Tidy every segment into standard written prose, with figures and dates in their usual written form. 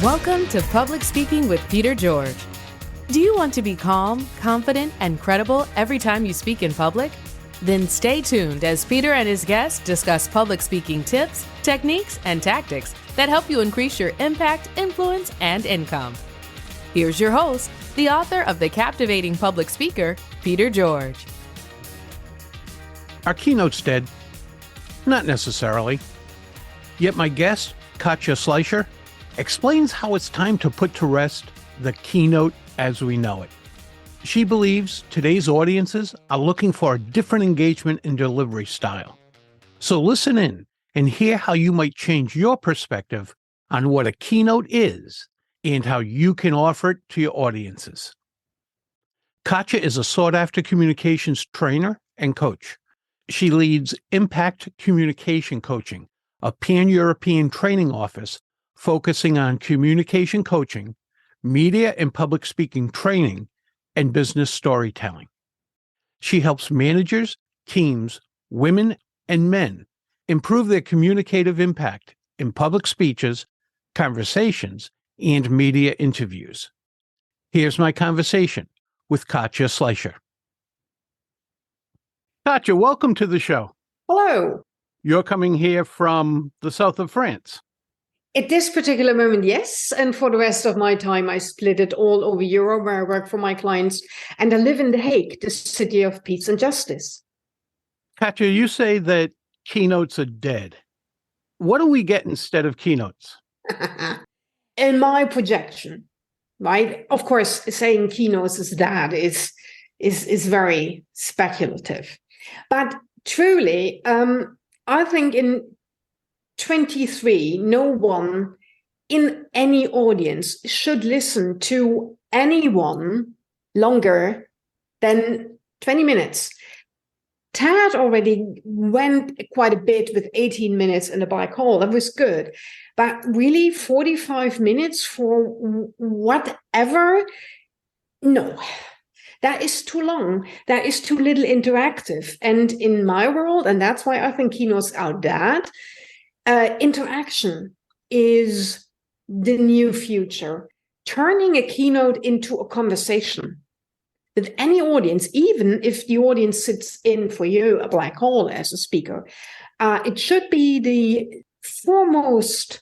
Welcome to Public Speaking with Peter George. Do you want to be calm, confident, and credible every time you speak in public? Then stay tuned as Peter and his guests discuss public speaking tips, techniques, and tactics that help you increase your impact, influence, and income. Here's your host, the author of The Captivating Public Speaker, Peter George. Are keynotes dead? Not necessarily. Yet my guest, Katja Schleicher, explains how it's time to put to rest the keynote as we know it. She believes today's audiences are looking for a different engagement and delivery style. So listen in and hear how you might change your perspective on what a keynote is and how you can offer it to your audiences. Katja is a sought-after communications trainer and coach. She leads Impact Communication Coaching, a pan-European training office focusing on communication coaching, media and public speaking training, and business storytelling. She helps managers, teams, women, and men improve their communicative impact in public speeches, conversations, and media interviews. Here's my conversation with Katja Schleicher. Katja, welcome to the show. Hello. You're coming here from the south of France. At this particular moment, yes. And for the rest of my time, I split it all over Europe where I work for my clients. And I live in The Hague, the city of peace and justice. Katja, you say that keynotes are dead. What do we get instead of keynotes? In my projection, right? Of course, saying keynotes is that is very speculative. But truly, I think in 23, no one in any audience should listen to anyone longer than 20 minutes. Tad already went quite a bit with 18 minutes in the black hole. That was good. But really, 45 minutes for whatever? No. That is too long. That is too little interactive. And in my world, and that's why I think keynotes are dead, interaction is the new future. Turning a keynote into a conversation with any audience, even if the audience sits in for you a black hole as a speaker, it should be the foremost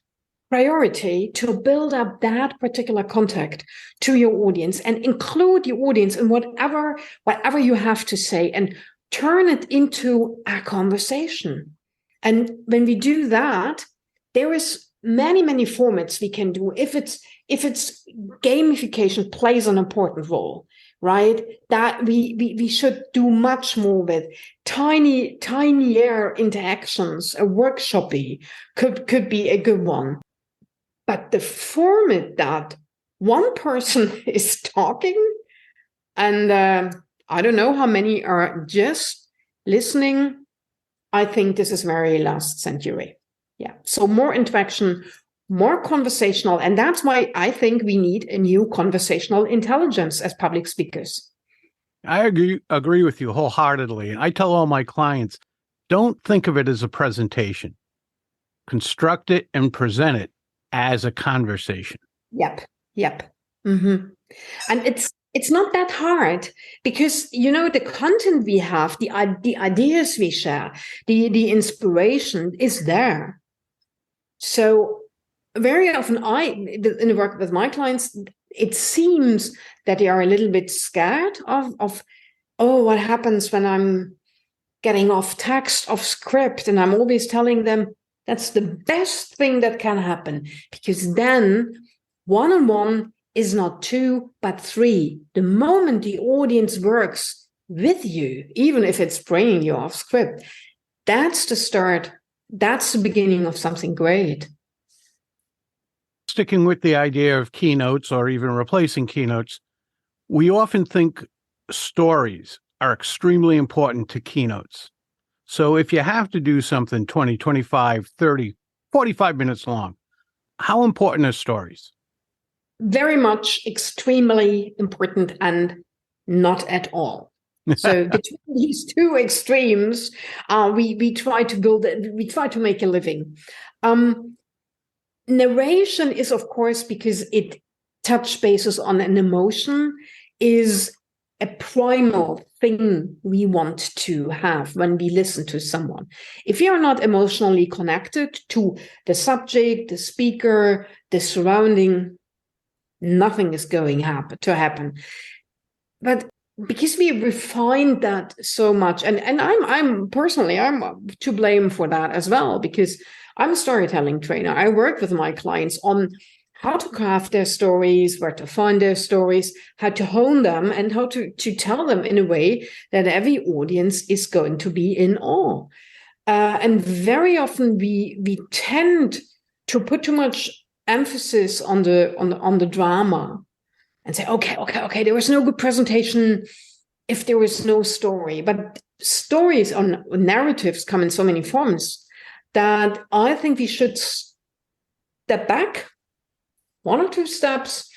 priority to build up that particular contact to your audience and include your audience in whatever you have to say and turn it into a conversation. And when we do that, there is many formats we can do. If it's gamification plays an important role, right? That we should do much more with tinier interactions. A workshop could be a good one. But the format that one person is talking and I don't know how many are just listening, I think this is very last century. Yeah. So more interaction, more conversational. And that's why I think we need a new conversational intelligence as public speakers. I agree with you wholeheartedly. And I tell all my clients, don't think of it as a presentation. Construct it and present it as a conversation. Yep. Mm-hmm. And it's not that hard because, the content we have, the ideas we share, the inspiration is there. So very often in the work with my clients, it seems that they are a little bit scared of what happens when I'm getting off text, off script. And I'm always telling them that's the best thing that can happen because then one-on-one is not 2, but 3. The moment the audience works with you, even if it's bringing you off script, that's the start. That's the beginning of something great. Sticking with the idea of keynotes or even replacing keynotes, we often think stories are extremely important to keynotes. So if you have to do something 20, 25, 30, 45 minutes long, how important are stories? Very much extremely important and not at all. So between these two extremes, we try to make a living. narration is, of course, because it touch bases on an emotion, is a primal thing we want to have when we listen to someone. If you are not emotionally connected to the subject, the speaker, the surrounding, nothing is going to happen. But because we refined that so much, and I'm personally to blame for that as well, because I'm a storytelling trainer. I work with my clients on how to craft their stories, where to find their stories, how to hone them, and how to tell them in a way that every audience is going to be in awe. And very often we tend to put too much emphasis on the drama and say, okay, there was no good presentation if there was no story. But stories or narratives come in so many forms that I think we should step back 1 or 2 steps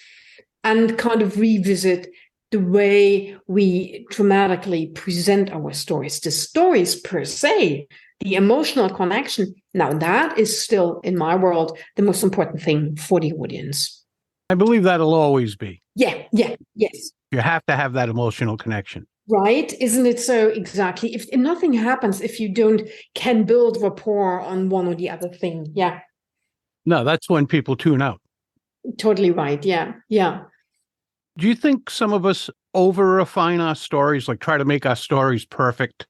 and kind of revisit the way we dramatically present our stories. The stories per se, the emotional connection, now that is still, in my world, the most important thing for the audience. I believe that'll always be. Yeah, yes. You have to have that emotional connection. Right? Isn't it so? Exactly. If nothing happens, if you can build rapport on one or the other thing. Yeah. No, that's when people tune out. Totally right. Yeah. Do you think some of us over-refine our stories, like try to make our stories perfect?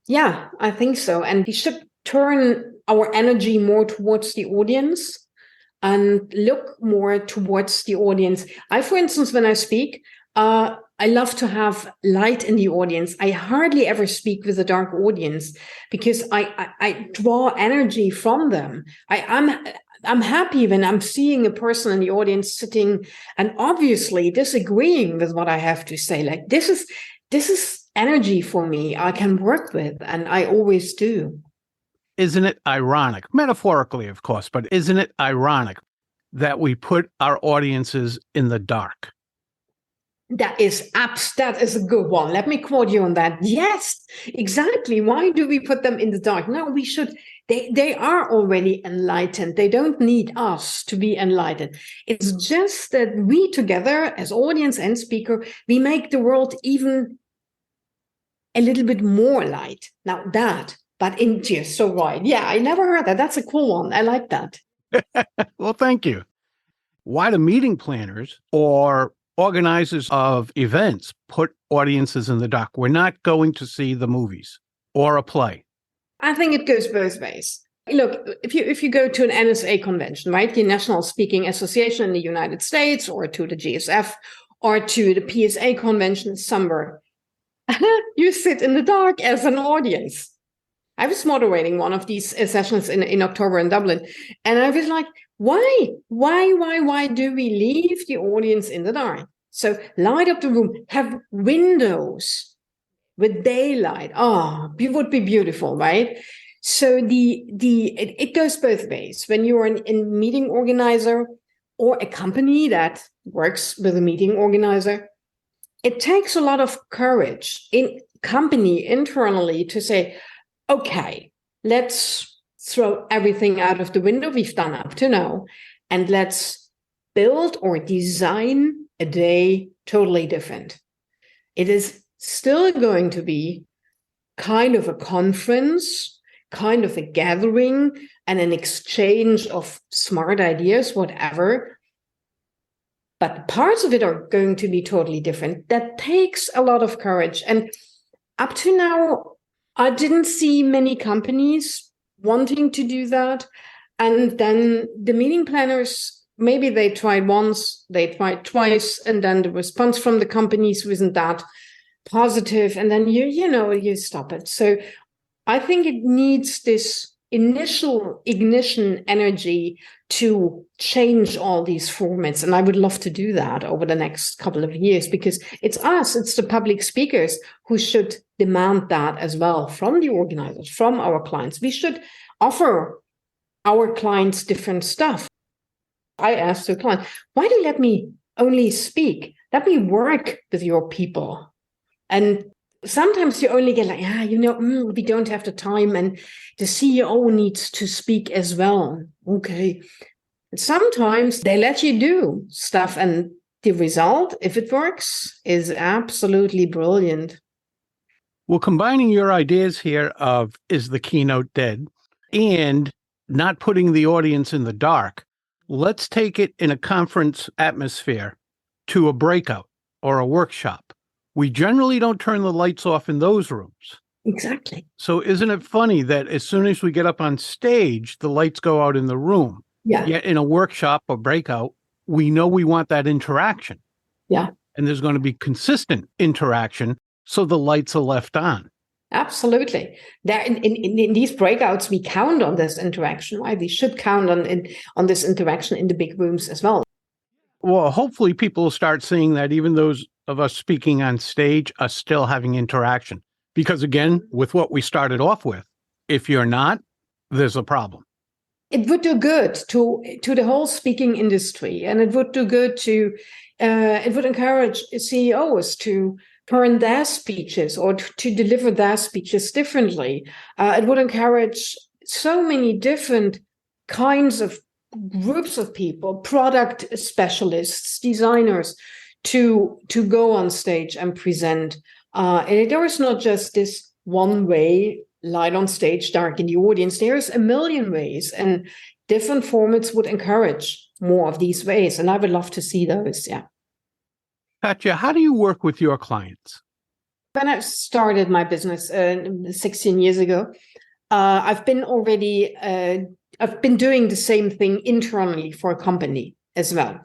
Yeah, I think so. And we should turn our energy more towards the audience and look more towards the audience. For instance, when I speak, I love to have light in the audience. I hardly ever speak with a dark audience because I draw energy from them. I'm happy when I'm seeing a person in the audience sitting and obviously disagreeing with what I have to say. Like this is energy for me I can work with, and I always do. Isn't it ironic, metaphorically, of course, but isn't it ironic that we put our audiences in the dark? That is a good one. Let me quote you on that. Yes, exactly. Why do we put them in the dark? No, we should. They are already enlightened. They don't need us to be enlightened. It's just that we together, as audience and speaker, we make the world even a little bit more light. Now that, but you're so right. Yeah, I never heard that. That's a cool one. I like that. Well, thank you. Why do meeting planners or organizers of events put audiences in the dark? We're not going to see the movies or a play. I think it goes both ways. Look, if you go to an NSA convention, right, the National Speaking Association in the United States, or to the GSF, or to the PSA convention somewhere, you sit in the dark as an audience. I was moderating one of these sessions in October in Dublin, and I was like, why do we leave the audience in the dark? So light up the room, have windows with daylight. It would be beautiful, right? So it goes both ways. When you're a meeting organizer or a company that works with a meeting organizer, it takes a lot of courage in company internally to say, okay, let's throw everything out of the window we've done up to now, and let's build or design a day totally different. It is still going to be kind of a conference, kind of a gathering, and an exchange of smart ideas, whatever. But parts of it are going to be totally different. That takes a lot of courage. And up to now, I didn't see many companies wanting to do that. And then the meeting planners, maybe they tried once, they tried twice, and then the response from the companies wasn't that positive. And then you stop it. So I think it needs this initial ignition energy to change all these formats. And I would love to do that over the next couple of years, because it's the public speakers who should demand that as well from the organizers, from our clients. We should offer our clients different stuff. I asked the client, why do you let me only speak? Let me work with your people. And sometimes you only get like, we don't have the time, and the CEO needs to speak as well. Okay. Sometimes they let you do stuff, and the result, if it works, is absolutely brilliant. Well, combining your ideas here of is the keynote dead and not putting the audience in the dark, let's take it in a conference atmosphere to a breakout or a workshop. We generally don't turn the lights off in those rooms. Exactly. So isn't it funny that as soon as we get up on stage, the lights go out in the room? Yeah. Yet in a workshop or breakout, we know we want that interaction. Yeah. And there's going to be consistent interaction, so the lights are left on. Absolutely. There, in these breakouts, we count on this interaction, right? We should count on this interaction in the big rooms as well. Well, hopefully people will start seeing that even those of us speaking on stage are still having interaction. Because again, with what we started off with, if you're not, there's a problem. It would do good to the whole speaking industry, and it would do good to it would encourage CEOs to turn their speeches or to deliver their speeches differently. It would encourage so many different kinds of groups of people, product specialists, designers, to go on stage and present. And there is not just this one way, light on stage, dark in the audience. There's a million ways, and different formats would encourage more of these ways. And I would love to see those. Yeah. Katja, how do you work with your clients? When I started my business 16 years ago, I've been doing the same thing internally for a company as well.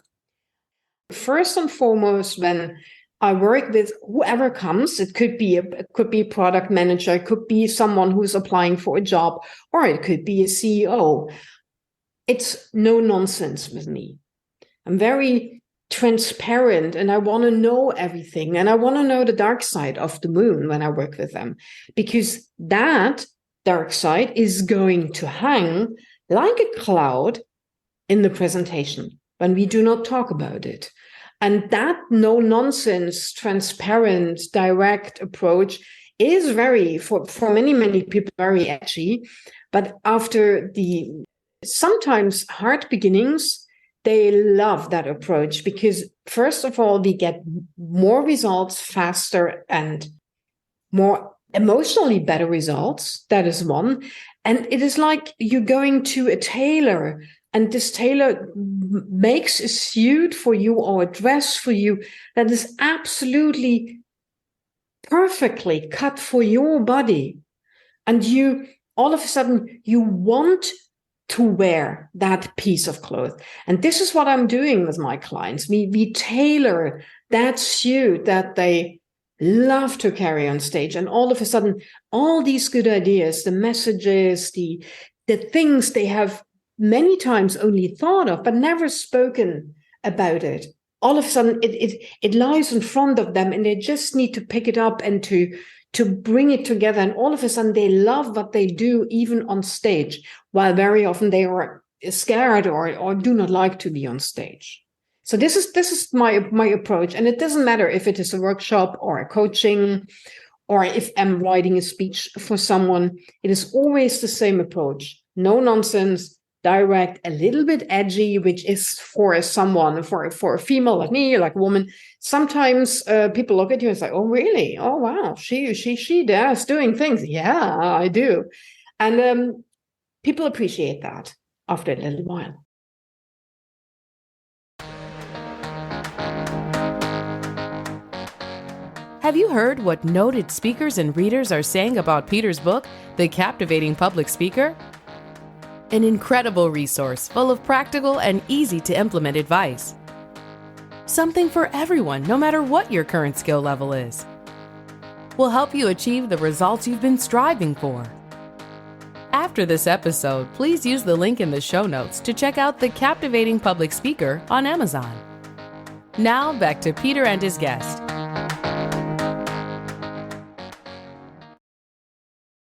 First and foremost, when I work with whoever comes, it could be a product manager, it could be someone who's applying for a job, or it could be a CEO. It's no nonsense with me. I'm very transparent, and I want to know everything, and I want to know the dark side of the moon when I work with them, because that dark side is going to hang like a cloud in the presentation when we do not talk about it. And that no nonsense, transparent, direct approach is for many people, very edgy. But after the sometimes hard beginnings, they love that approach, because first of all, we get more results faster and more emotionally better results. That is one. And it is like you're going to a tailor, and this tailor makes a suit for you or a dress for you that is absolutely perfectly cut for your body. And you, all of a sudden, you want to wear that piece of cloth. And this is what I'm doing with my clients. We tailor that suit that they love to carry on stage. And all of a sudden, all these good ideas, the messages, the things they have many times only thought of, but never spoken about it, all of a sudden it lies in front of them, and they just need to pick it up and to bring it together. And all of a sudden they love what they do, even on stage, while very often they are scared or do not like to be on stage. So this is my approach. And it doesn't matter if it is a workshop or a coaching, or if I'm writing a speech for someone, it is always the same approach. No nonsense, direct, a little bit edgy, which is for someone, for a female like me, like a woman. Sometimes people look at you and say, "Oh, really? Oh, wow, she does doing things." Yeah, I do. And people appreciate that after a little while. Have you heard what noted speakers and readers are saying about Peter's book, The Captivating Public Speaker? An incredible resource full of practical and easy-to-implement advice. Something for everyone, no matter what your current skill level is. Will help you achieve the results you've been striving for. After this episode, please use the link in the show notes to check out The Captivating Public Speaker on Amazon. Now, back to Peter and his guest.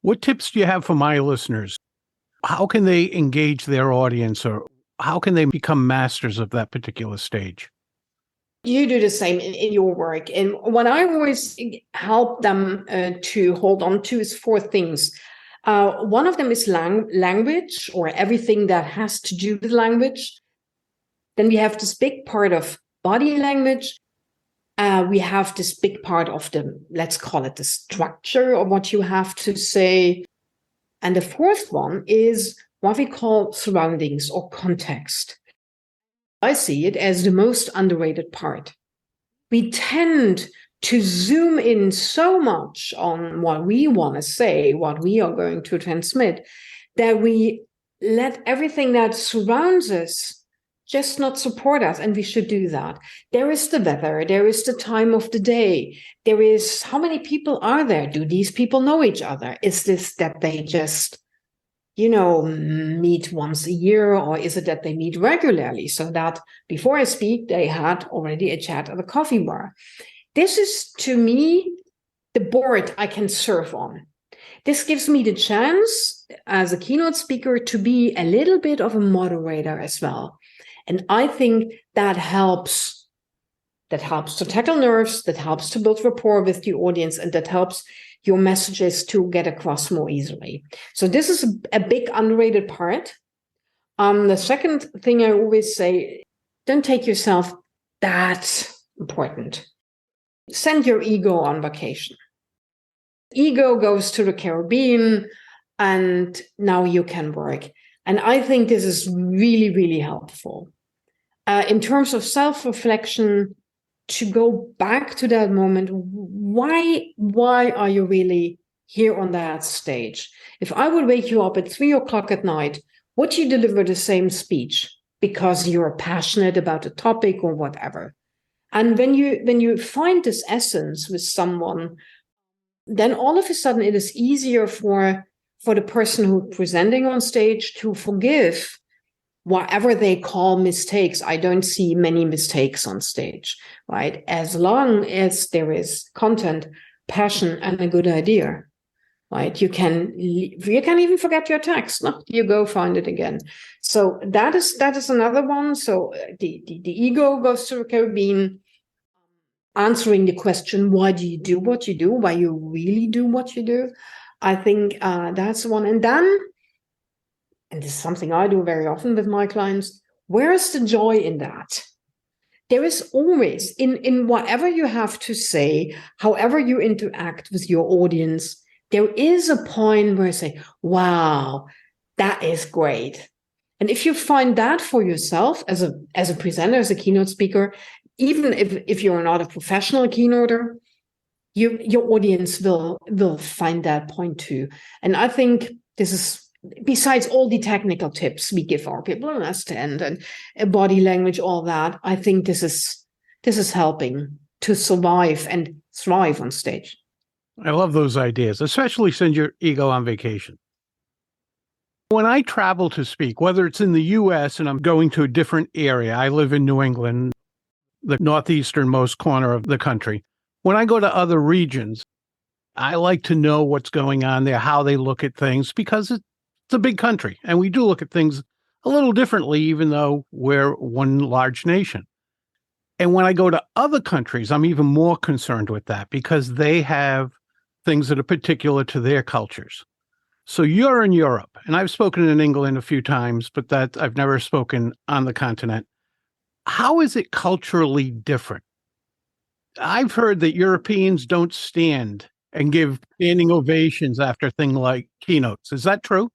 What tips do you have for my listeners? How can they engage their audience, or how can they become masters of that particular stage? You do the same in your work. And what I always help them to hold on to is 4 things. One of them is language, or everything that has to do with language. Then we have this big part of body language. We have this big part of let's call it the structure of what you have to say. And the fourth one is what we call surroundings or context. I see it as the most underrated part. We tend to zoom in so much on what we want to say, what we are going to transmit, that we let everything that surrounds us just not support us. And we should do that. There is the weather. There is the time of the day. There is how many people are there? Do these people know each other? Is this that they just, meet once a year, or is it that they meet regularly so that before I speak, they had already a chat at a coffee bar? This is, to me, the board I can surf on. This gives me the chance as a keynote speaker to be a little bit of a moderator as well. And I think that helps. That helps to tackle nerves, that helps to build rapport with the audience, and that helps your messages to get across more easily. So this is a big underrated part. The second thing I always say, don't take yourself that important. Send your ego on vacation. Ego goes to the Caribbean, and now you can work. And I think this is really, really helpful. In terms of self-reflection, to go back to that moment, why are you really here on that stage? If I would wake you up at 3:00 at night, would you deliver the same speech because you're passionate about a topic or whatever? And when you find this essence with someone, then all of a sudden it is easier for the person who's presenting on stage to forgive whatever they call mistakes. I don't see many mistakes on stage, right? As long as there is content, passion, and a good idea, right? You can even forget your text. No, you go find it again. So that is another one. So the ego goes to the Caribbean, answering the question, why do you do what you do? Why you really do what you do? I think that's one. And then, and this is something I do very often with my clients, where is the joy in that? There is always, in whatever you have to say, however you interact with your audience, there is a point where you say, wow, that is great. And if you find that for yourself as a presenter, as a keynote speaker, even if you're not a professional keynoter, your audience will find that point too. And I think this is, besides all the technical tips we give our people, and stand and body language, all that, I think this is helping to survive and thrive on stage. I love those ideas, especially send your ego on vacation. When I travel to speak, whether it's in the U.S. and I'm going to a different area, I live in New England, the northeasternmost corner of the country. When I go to other regions, I like to know what's going on there, how they look at things, because it's a big country and we do look at things a little differently, even though we're one large nation. And when I go to other countries, I'm even more concerned with that because they have things that are particular to their cultures. So you're in Europe, and I've spoken in England a few times, but that I've never spoken on the continent. How is it culturally different? I've heard that Europeans don't stand and give standing ovations after things like keynotes. Is that true?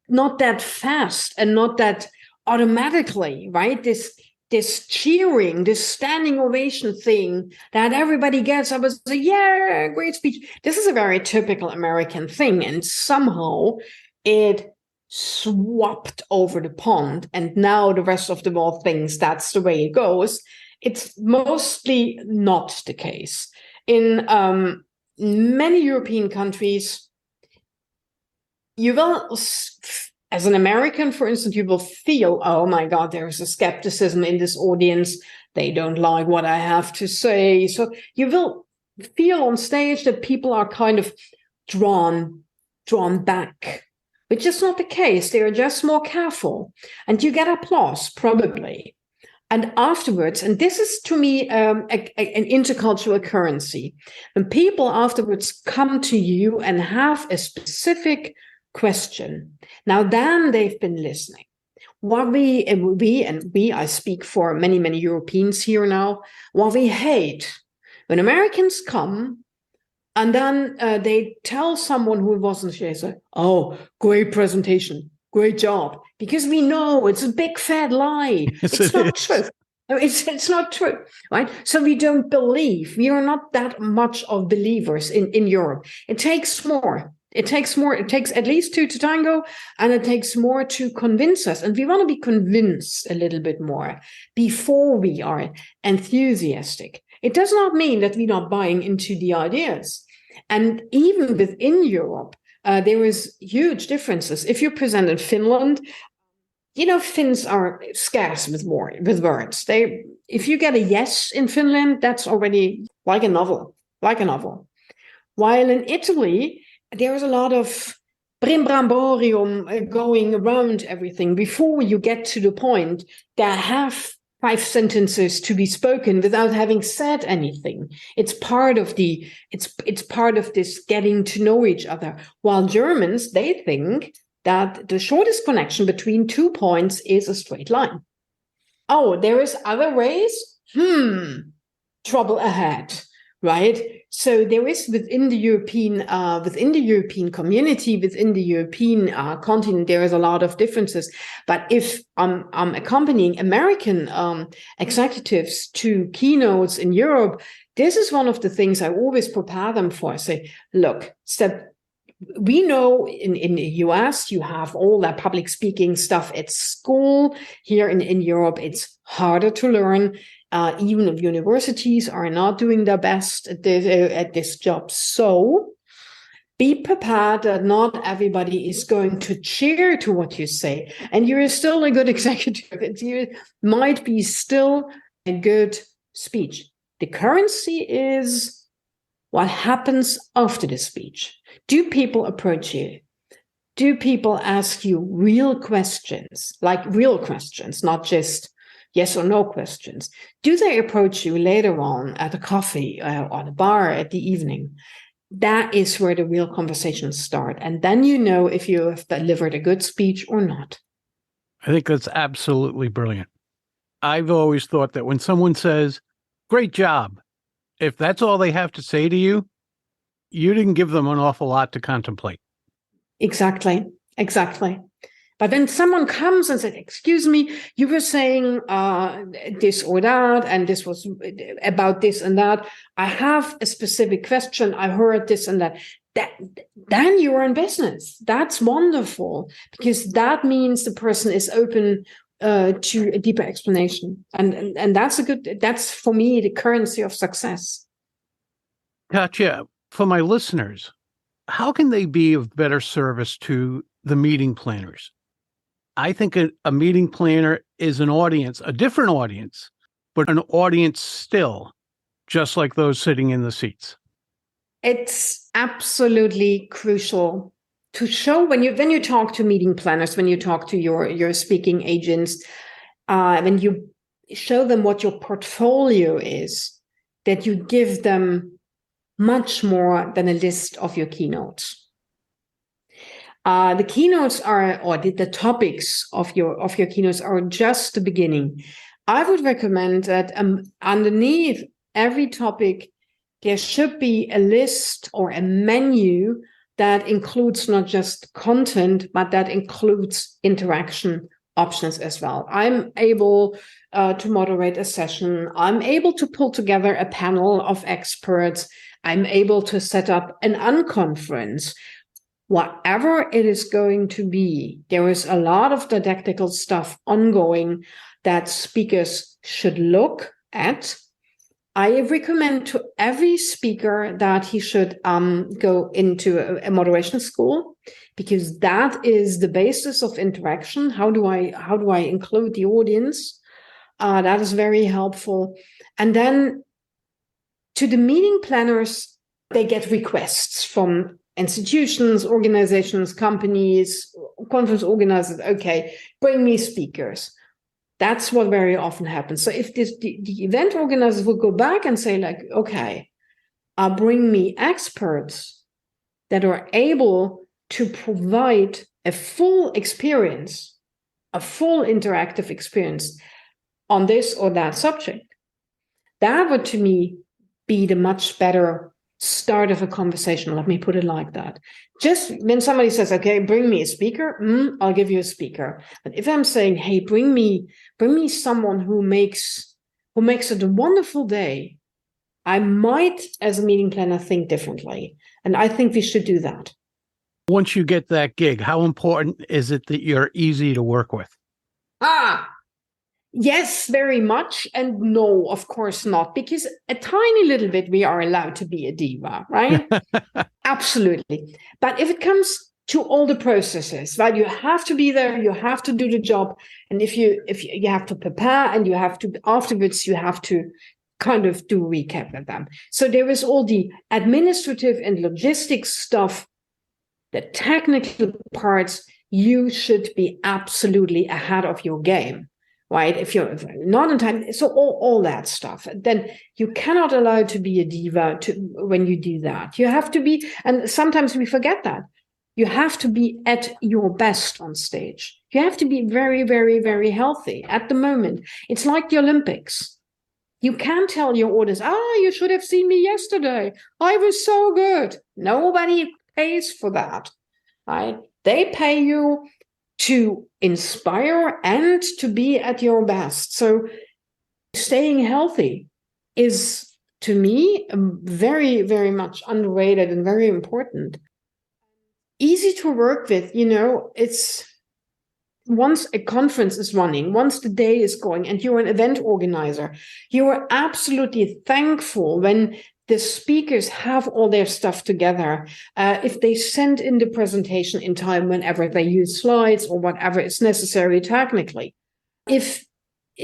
Not that fast and not that automatically, right? This cheering, this standing ovation thing that everybody gets. I was like, yeah, great speech. This is a very typical American thing. And somehow it swapped over the pond. And now the rest of the world thinks that's the way it goes. It's mostly not the case. In many European countries, you will, as an American, for instance, you will feel, oh my God, there's a skepticism in this audience. They don't like what I have to say. So you will feel on stage that people are kind of drawn back, which is not the case. They are just more careful. And you get applause, probably. And afterwards, and this is to me an intercultural currency, when people afterwards come to you and have a specific question. Now, then they've been listening. What we, I speak for many, many Europeans here now, what we hate when Americans come and then they tell someone who wasn't here, say, oh, great presentation, great job, because we know it's a big fat lie. Yes, it's not true. It's not true, right? So we don't believe. We are not that much of believers in Europe. It takes more. It takes more. It takes at least two to tango, and it takes more to convince us. And we want to be convinced a little bit more before we are enthusiastic. It does not mean that we're not buying into the ideas. And even within Europe, there is huge differences. If you present in Finland, Finns are scarce with words. If you get a yes in Finland, that's already like a novel. While in Italy, there is a lot of brimborium going around everything before you get to the point. There have 5 sentences to be spoken without having said anything. It's part of it's part of this getting to know each other. While Germans, they think that the shortest connection between 2 points is a straight line. Oh, there is other ways? Trouble ahead, right? So there is within the European community, within the European continent, there is a lot of differences. But if I'm accompanying American executives to keynotes in Europe, this is one of the things I always prepare them for. I say, look, we know in the US, you have all that public speaking stuff at school. Here in Europe, it's harder to learn. Even if universities are not doing their best at this job. So be prepared that not everybody is going to cheer to what you say. And you're still a good executive. It might be still a good speech. The currency is what happens after the speech. Do people approach you? Do people ask you real questions, not just yes or no questions? Do they approach you later on at a coffee or a bar at the evening? That is where the real conversations start. And then you know if you have delivered a good speech or not. I think that's absolutely brilliant. I've always thought that when someone says, great job, if that's all they have to say to you, you didn't give them an awful lot to contemplate. Exactly. But when someone comes and says, excuse me, you were saying this or that, and this was about this and that. I have a specific question. I heard this and that. Then you're in business. That's wonderful, because that means the person is open to a deeper explanation. And that's for me, the currency of success. Katja, for my listeners, how can they be of better service to the meeting planners? I think a meeting planner is an audience, a different audience, but an audience still, just like those sitting in the seats. It's absolutely crucial to show when you talk to meeting planners, when you talk to your speaking agents, when you show them what your portfolio is, that you give them much more than a list of your keynotes. The keynotes or the topics of your keynotes are just the beginning. I would recommend that underneath every topic, there should be a list or a menu that includes not just content, but that includes interaction options as well. I'm able to moderate a session. I'm able to pull together a panel of experts. I'm able to set up an unconference. Whatever it is going to be, there is a lot of didactical stuff ongoing that speakers should look at. I recommend to every speaker that he should go into a moderation school, because that is the basis of interaction. How do I include the audience? That is very helpful. And then to the meeting planners, they get requests from institutions, organizations, companies, conference organizers. Okay, bring me speakers. That's what very often happens. So if the event organizers will go back and say, like, okay, bring me experts that are able to provide a full experience, a full interactive experience on this or that subject. That would, to me, be the much better start of a conversation. Let me put it like that. Just when somebody says, okay, bring me a speaker, I'll give you a speaker. But if I'm saying, hey, bring me someone who makes it a wonderful day, I might, as a meeting planner, think differently. And I think we should do that. Once you get that gig, how important is it that you're easy to work with? Yes, very much. And no, of course not, because a tiny little bit we are allowed to be a diva, right? Absolutely. But if it comes to all the processes, right, you have to be there, you have to do the job. And if you have to prepare, and you have to, afterwards, you have to kind of do a recap with them. So there is all the administrative and logistics stuff, the technical parts. You should be absolutely ahead of your game. Right? If you're not in time, so all that stuff, then you cannot allow to be a diva when you do that. You have to be, and sometimes we forget that, you have to be at your best on stage. You have to be very, very, very healthy at the moment. It's like the Olympics. You can't tell your audience, you should have seen me yesterday. I was so good. Nobody pays for that. Right? They pay you to inspire and to be at your best. So staying healthy is, to me, very, very much underrated and very important. Easy to work with, it's once a conference is running, once the day is going, and you're an event organizer, you are absolutely thankful when the speakers have all their stuff together. If they send in the presentation in time, whenever they use slides or whatever is necessary technically. If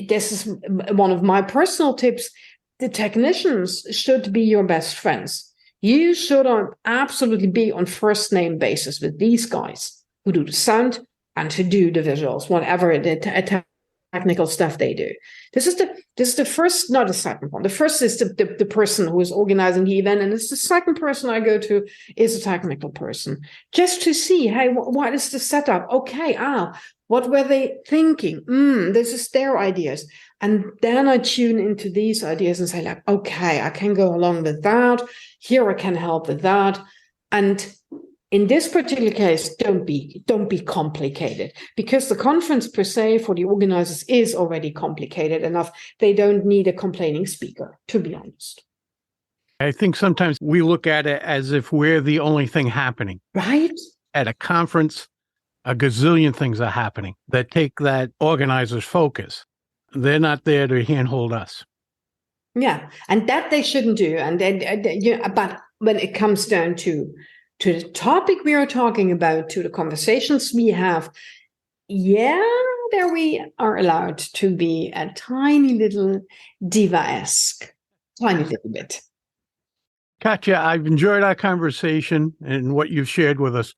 this is one of my personal tips, the technicians should be your best friends. You should absolutely be on first name basis with these guys who do the sound and who do the visuals, whatever the technical stuff they do. This is the first, not the second one. The first is the person who is organizing the event, and it's the second person I go to is a technical person, just to see, hey, what is the setup? Okay, what were they thinking? This is their ideas. And then I tune into these ideas and say, like, okay, I can go along with that. Here I can help with that. And in this particular case, don't be complicated, because the conference per se for the organizers is already complicated enough. They don't need a complaining speaker, to be honest. I think sometimes we look at it as if we're the only thing happening. Right? At a conference, a gazillion things are happening that take that organizer's focus. They're not there to handhold us. Yeah, and that they shouldn't do. And then, but when it comes down to the topic we are talking about, to the conversations we have, there we are allowed to be a tiny little diva-esque, tiny little bit. Katja, I've enjoyed our conversation and what you've shared with us.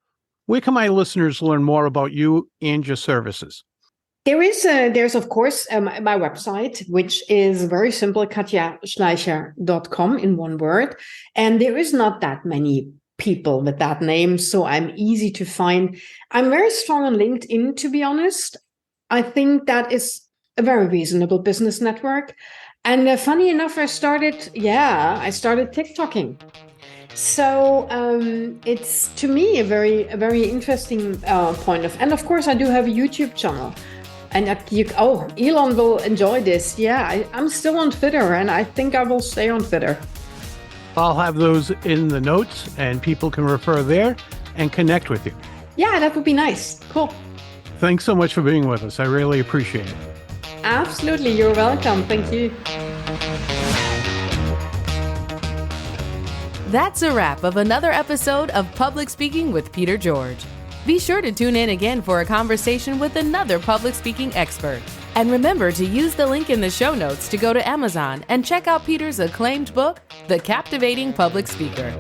Where can my listeners learn more about you and your services? There's of course my website, which is very simple, katjaschleicher.com in one word. And there is not that many people with that name, so I'm easy to find. I'm very strong on LinkedIn, to be honest. I think that is a very reasonable business network. And funny enough, I started TikToking. So it's, to me, a very interesting point of. And of course, I do have a YouTube channel. And Elon will enjoy this. Yeah, I'm still on Twitter, and I think I will stay on Twitter. I'll have those in the notes, and people can refer there and connect with you. Yeah, that would be nice. Cool. Thanks so much for being with us. I really appreciate it. Absolutely. You're welcome. Thank you. That's a wrap of another episode of Public Speaking with Peter George. Be sure to tune in again for a conversation with another public speaking expert. And remember to use the link in the show notes to go to Amazon and check out Peter's acclaimed book, The Captivating Public Speaker.